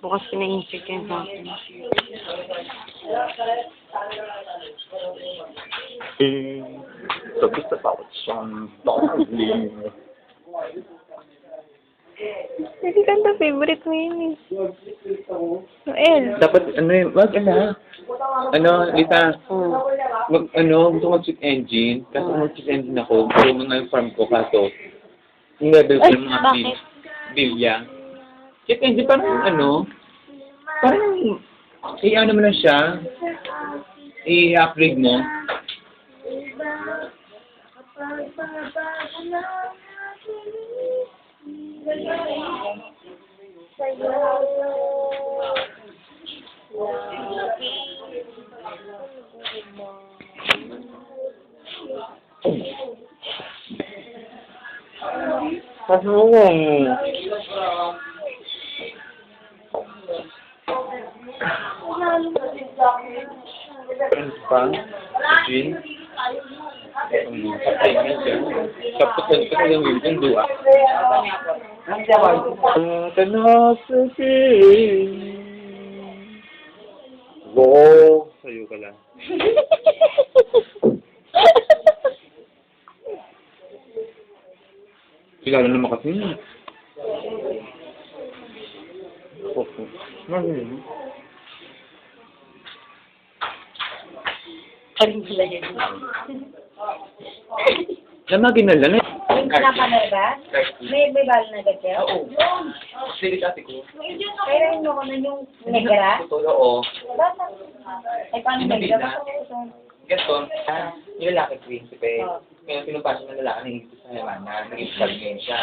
Bukas pina-insert yan sa akin. Tapos na bawat siyang darling. Hindi kanta favorite mo yun eh. Noel. Dapat, Lita, gusto ko mag-check engine. Kasi mag-check engine ako, pero mga farm ko kaso, yung level ko ng mga bakit? bilya. Check engine, parang i-ano mo lang siya, i-upgrade mo. Jean? Patay na siya. Kaputan ko lang yung dua. Wow! Sayo ka lang. Kilala naman kasi niya. Paring pala yun. Ginala na. Yung pinapanood ba? May balo na gagawin? Oo. Sige ate ko. Pero yung ako na yung negra? Oo. Bata. Ay, paano negra? Basta ko ito. Ganito, yung lalaki prinsipe. Kaya pinupasok ng lalaki ng isip sa naman na naging siya.